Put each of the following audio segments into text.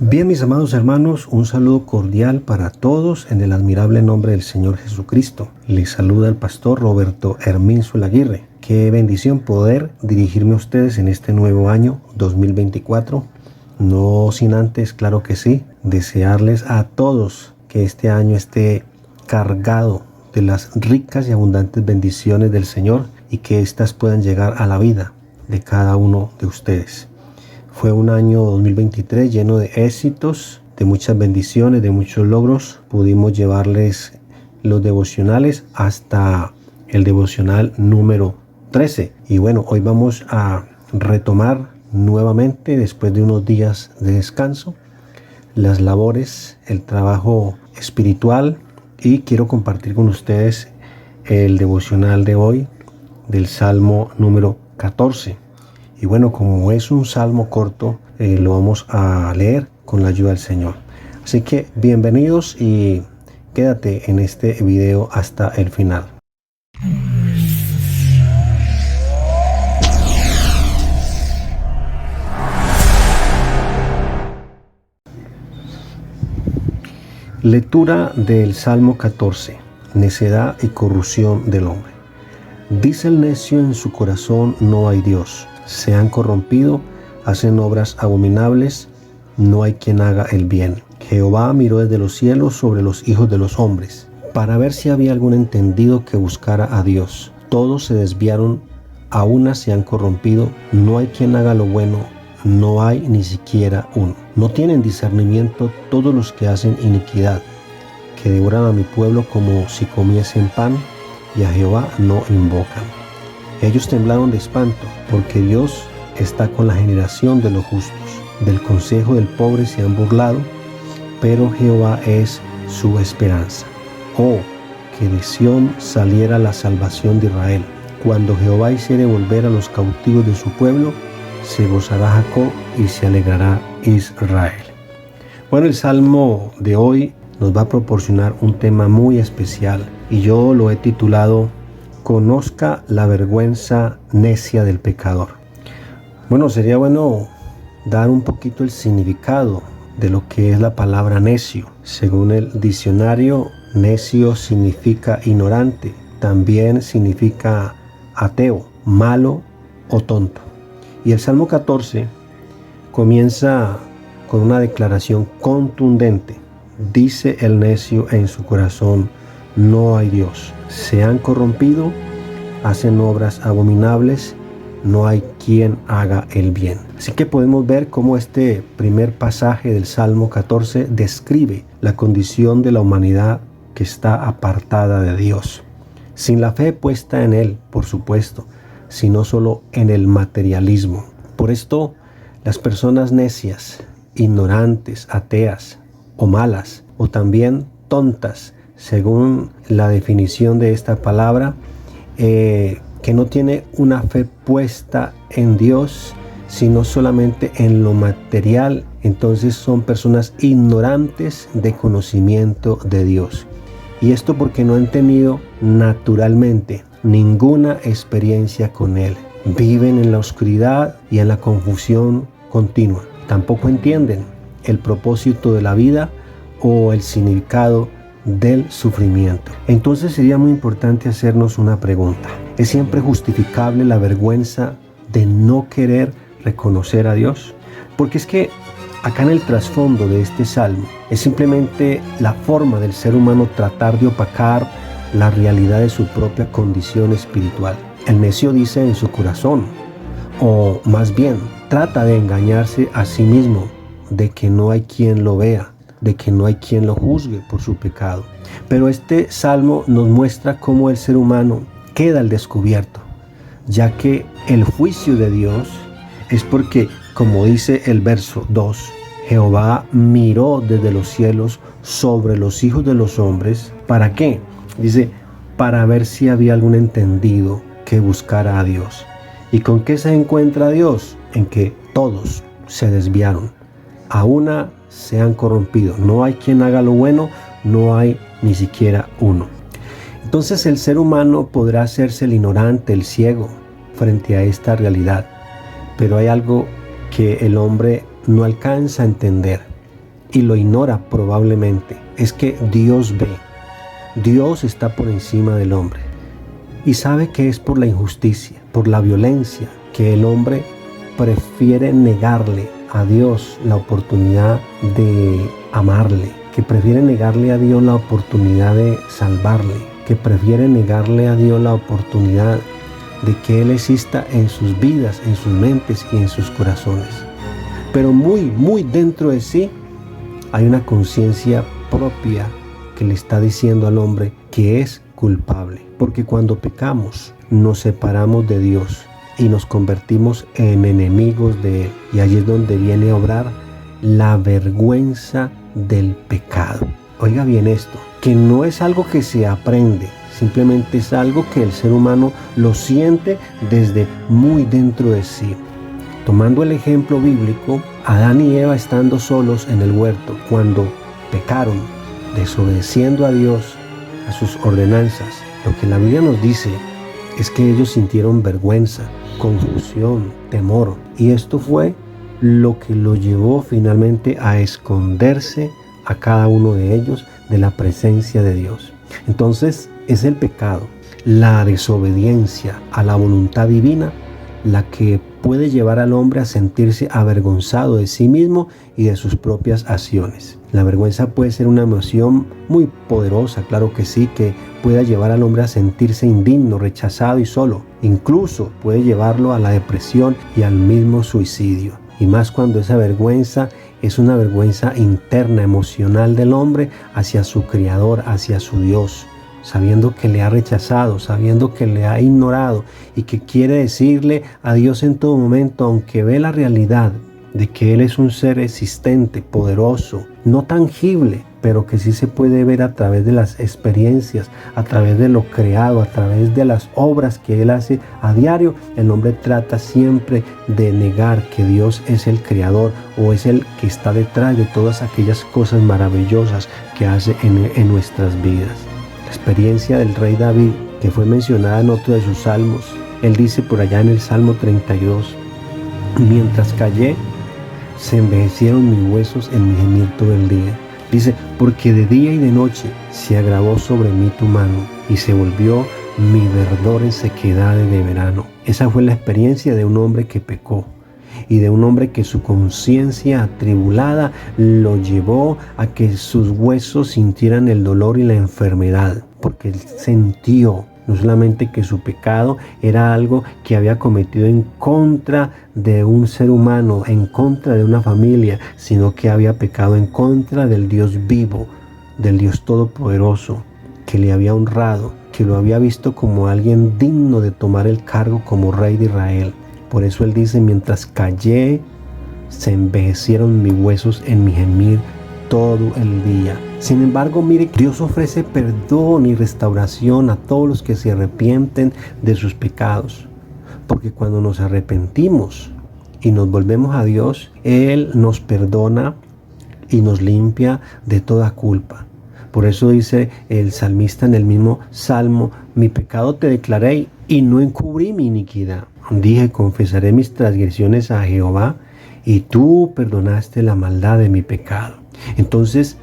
Bien, mis amados hermanos, un saludo cordial para todos en el admirable nombre del Señor Jesucristo. Les saluda el pastor Roberto Herminzo Aguirre. Qué bendición poder dirigirme a ustedes en este nuevo año 2024. No sin antes, claro que sí, desearles a todos que este año esté cargado de las ricas y abundantes bendiciones del Señor y que éstas puedan llegar a la vida de cada uno de ustedes. Fue un año 2023 lleno de éxitos, de muchas bendiciones, de muchos logros. Pudimos llevarles los devocionales hasta el devocional número 13. Y bueno, hoy vamos a retomar nuevamente, después de unos días de descanso, las labores, el trabajo espiritual, y quiero compartir con ustedes el devocional de hoy del Salmo número 14. Y bueno, como es un salmo corto, lo vamos a leer con la ayuda del Señor. Así que bienvenidos y quédate en este video hasta el final. Lectura del Salmo 14. Necedad y corrupción del hombre. Dice el necio en su corazón: no hay Dios. Se han corrompido, hacen obras abominables, no hay quien haga el bien. Jehová miró desde los cielos sobre los hijos de los hombres, para ver si había algún entendido que buscara a Dios. Todos se desviaron, a una se han corrompido, no hay quien haga lo bueno, no hay ni siquiera uno. No tienen discernimiento todos los que hacen iniquidad, que devoran a mi pueblo como si comiesen pan, y a Jehová no invocan. Ellos temblaron de espanto, porque Dios está con la generación de los justos. Del consejo del pobre se han burlado, pero Jehová es su esperanza. Oh, que de Sión saliera la salvación de Israel. Cuando Jehová hiciere volver a los cautivos de su pueblo, se gozará Jacob y se alegrará Israel. Bueno, el salmo de hoy nos va a proporcionar un tema muy especial y yo lo he titulado: Conozca la vergüenza necia del pecador. Bueno, sería bueno dar un poquito el significado de lo que es la palabra necio. Según el diccionario, necio significa ignorante, también significa ateo, malo o tonto. Y el Salmo 14 comienza con una declaración contundente. Dice el necio en su corazón: no hay Dios. Se han corrompido, hacen obras abominables, no hay quien haga el bien. Así que podemos ver cómo este primer pasaje del Salmo 14 describe la condición de la humanidad que está apartada de Dios. Sin la fe puesta en Él, por supuesto, sino solo en el materialismo. Por esto, las personas necias, ignorantes, ateas o malas, o también tontas, según la definición de esta palabra, que no tiene una fe puesta en Dios, sino solamente en lo material, entonces son personas ignorantes de conocimiento de Dios. Y esto porque no han tenido naturalmente ninguna experiencia con Él. Viven en la oscuridad y en la confusión continua. Tampoco entienden el propósito de la vida o el significado del sufrimiento. Entonces sería muy importante hacernos una pregunta: ¿es siempre justificable la vergüenza de no querer reconocer a Dios? Porque es que acá en el trasfondo de este salmo es simplemente la forma del ser humano tratar de opacar la realidad de su propia condición espiritual. El necio dice en su corazón, o más bien trata de engañarse a sí mismo, de que no hay quien lo vea, de que no hay quien lo juzgue por su pecado. Pero este salmo nos muestra cómo el ser humano queda al descubierto, ya que el juicio de Dios es porque, como dice el verso 2, Jehová miró desde los cielos sobre los hijos de los hombres. ¿Para qué? Dice, para ver si había algún entendido que buscara a Dios. ¿Y con qué se encuentra Dios? En que todos se desviaron, a una se han corrompido, no hay quien haga lo bueno, no hay ni siquiera uno. Entonces el ser humano podrá hacerse el ignorante, el ciego, frente a esta realidad, pero hay algo que el hombre no alcanza a entender, y lo ignora probablemente es que Dios ve. Dios está por encima del hombre y sabe que es por la injusticia, por la violencia, que el hombre prefiere negarle a Dios la oportunidad de amarle, que prefiere negarle a Dios la oportunidad de salvarle, que prefiere negarle a Dios la oportunidad de que Él exista en sus vidas, en sus mentes y en sus corazones. Pero muy dentro de sí hay una conciencia propia que le está diciendo al hombre que es culpable. Porque cuando pecamos nos separamos de Dios y nos convertimos en enemigos de Él. Y allí es donde viene a obrar la vergüenza del pecado. Oiga bien esto, que no es algo que se aprende, simplemente es algo que el ser humano lo siente desde muy dentro de sí. Tomando el ejemplo bíblico, Adán y Eva estando solos en el huerto, cuando pecaron, desobedeciendo a Dios, a sus ordenanzas, lo que la Biblia nos dice es que ellos sintieron vergüenza, confusión, temor. Y esto fue lo que lo llevó finalmente a esconderse a cada uno de ellos de la presencia de Dios. Entonces es el pecado, la desobediencia a la voluntad divina, la que puede llevar al hombre a sentirse avergonzado de sí mismo y de sus propias acciones. La vergüenza puede ser una emoción muy poderosa, claro que sí, que pueda llevar al hombre a sentirse indigno, rechazado y solo. Incluso puede llevarlo a la depresión y al mismo suicidio. Y más cuando esa vergüenza es una vergüenza interna, emocional del hombre hacia su Creador, hacia su Dios, sabiendo que le ha rechazado, sabiendo que le ha ignorado y que quiere decirle a Dios en todo momento, aunque ve la realidad de que Él es un ser existente, poderoso, no tangible, pero que sí se puede ver a través de las experiencias, a través de lo creado, a través de las obras que Él hace a diario. El hombre trata siempre de negar que Dios es el creador o es el que está detrás de todas aquellas cosas maravillosas que hace en nuestras vidas. La experiencia del rey David, que fue mencionada en otro de sus salmos, él dice por allá en el Salmo 32, mientras callé, se envejecieron mis huesos en mi gemir todo el día. Dice, porque de día y de noche se agravó sobre mí tu mano y se volvió mi verdor en sequedad de verano. Esa fue la experiencia de un hombre que pecó y de un hombre que su conciencia atribulada lo llevó a que sus huesos sintieran el dolor y la enfermedad, porque él sintió no solamente que su pecado era algo que había cometido en contra de un ser humano, en contra de una familia, sino que había pecado en contra del Dios vivo, del Dios todopoderoso, que le había honrado, que lo había visto como alguien digno de tomar el cargo como rey de Israel. Por eso él dice, mientras callé, se envejecieron mis huesos en mi gemir todo el día. Sin embargo, mire, Dios ofrece perdón y restauración a todos los que se arrepienten de sus pecados. Porque cuando nos arrepentimos y nos volvemos a Dios, Él nos perdona y nos limpia de toda culpa. Por eso dice el salmista en el mismo salmo, mi pecado te declaré y no encubrí mi iniquidad. Dije, confesaré mis transgresiones a Jehová y tú perdonaste la maldad de mi pecado. Entonces,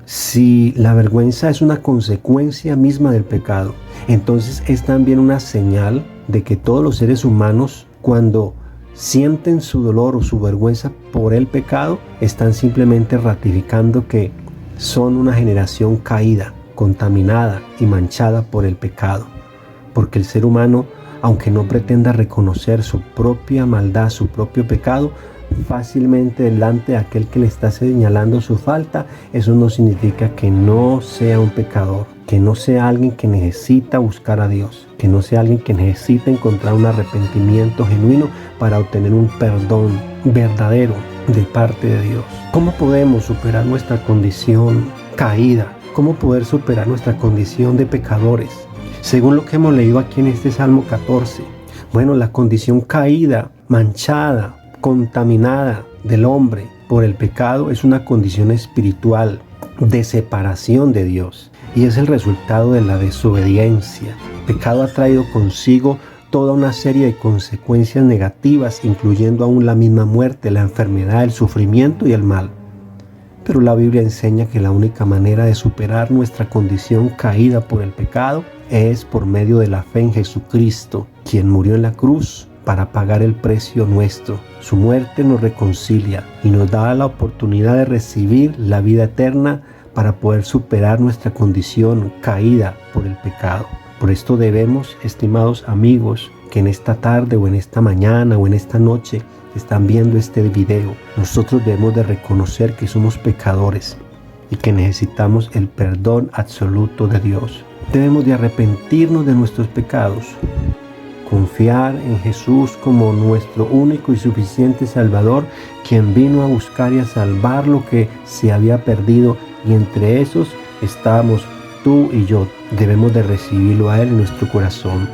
si la vergüenza es una consecuencia misma del pecado, entonces es también una señal de que todos los seres humanos, cuando sienten su dolor o su vergüenza por el pecado, están simplemente ratificando que son una generación caída, contaminada y manchada por el pecado. Porque el ser humano, aunque no pretenda reconocer su propia maldad, su propio pecado, fácilmente delante de aquel que le está señalando su falta, eso no significa que no sea un pecador, que no sea alguien que necesita buscar a Dios, que no sea alguien que necesita encontrar un arrepentimiento genuino para obtener un perdón verdadero de parte de Dios. ¿Cómo podemos superar nuestra condición caída? ¿Cómo poder superar nuestra condición de pecadores? Según lo que hemos leído aquí en este Salmo 14, bueno, la condición caída, manchada, contaminada del hombre por el pecado es una condición espiritual de separación de Dios y es el resultado de la desobediencia. El pecado ha traído consigo toda una serie de consecuencias negativas, incluyendo aún la misma muerte, la enfermedad, el sufrimiento y el mal. Pero la Biblia enseña que la única manera de superar nuestra condición caída por el pecado es por medio de la fe en Jesucristo, quien murió en la cruz para pagar el precio nuestro. Su muerte nos reconcilia y nos da la oportunidad de recibir la vida eterna para poder superar nuestra condición caída por el pecado. Por esto debemos, estimados amigos, que en esta tarde o en esta mañana o en esta noche están viendo este video, nosotros debemos de reconocer que somos pecadores y que necesitamos el perdón absoluto de Dios. Debemos de arrepentirnos de nuestros pecados, confiar en Jesús como nuestro único y suficiente Salvador, quien vino a buscar y a salvar lo que se había perdido, y entre esos estábamos tú y yo. Debemos de recibirlo a Él en nuestro corazón,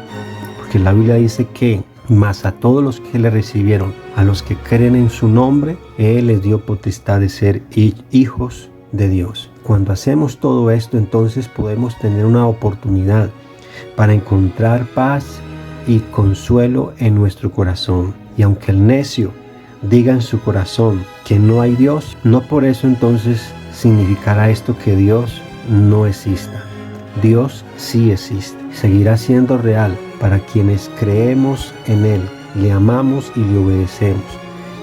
porque la Biblia dice que mas a todos los que le recibieron, a los que creen en su nombre, Él les dio potestad de ser hijos de Dios. Cuando hacemos todo esto, entonces podemos tener una oportunidad para encontrar paz y consuelo en nuestro corazón. Y aunque el necio diga en su corazón que no hay Dios, no por eso entonces significará esto que Dios no exista. Dios sí existe, seguirá siendo real para quienes creemos en Él, le amamos y le obedecemos.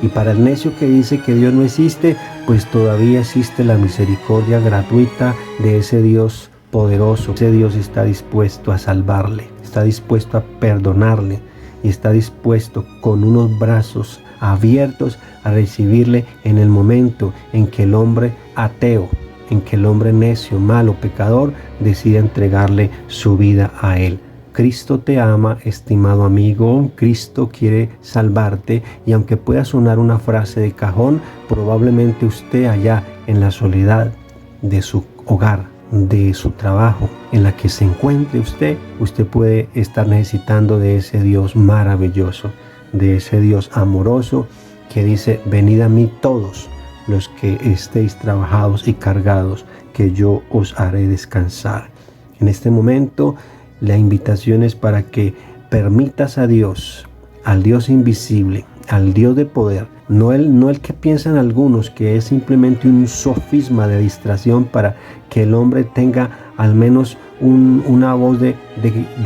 Y para el necio que dice que Dios no existe, pues todavía existe la misericordia gratuita de ese Dios poderoso. Ese Dios está dispuesto a salvarle, está dispuesto a perdonarle y está dispuesto con unos brazos abiertos a recibirle en el momento en que el hombre ateo, en que el hombre necio, malo, pecador, decide entregarle su vida a Él. Cristo te ama, estimado amigo. Cristo quiere salvarte, y aunque pueda sonar una frase de cajón, probablemente usted allá en la soledad de su hogar, de su trabajo, en la que se encuentre usted puede estar necesitando de ese Dios maravilloso, de ese Dios amoroso que dice: venid a mí todos los que estéis trabajados y cargados, que yo os haré descansar. En este momento la invitación es para que permitas a Dios, al Dios invisible, al Dios de poder, no el que piensan algunos que es simplemente un sofisma de distracción para que el hombre tenga al menos una voz de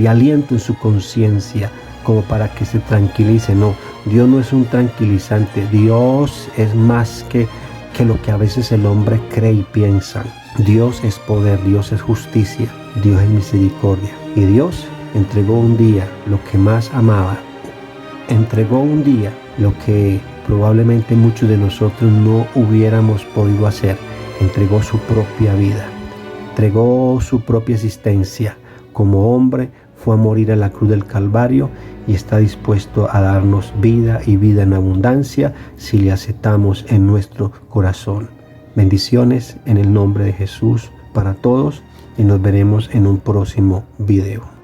aliento en su conciencia, como para que se tranquilice. No, Dios no es un tranquilizante. Dios es más que lo que a veces el hombre cree y piensa. Dios es poder, Dios es justicia, Dios es misericordia. Y Dios entregó un día lo que más amaba. Entregó un día lo que probablemente muchos de nosotros no hubiéramos podido hacer. Entregó su propia vida, entregó su propia existencia. Como hombre fue a morir a la cruz del Calvario y está dispuesto a darnos vida y vida en abundancia si le aceptamos en nuestro corazón. Bendiciones en el nombre de Jesús para todos, y nos veremos en un próximo video.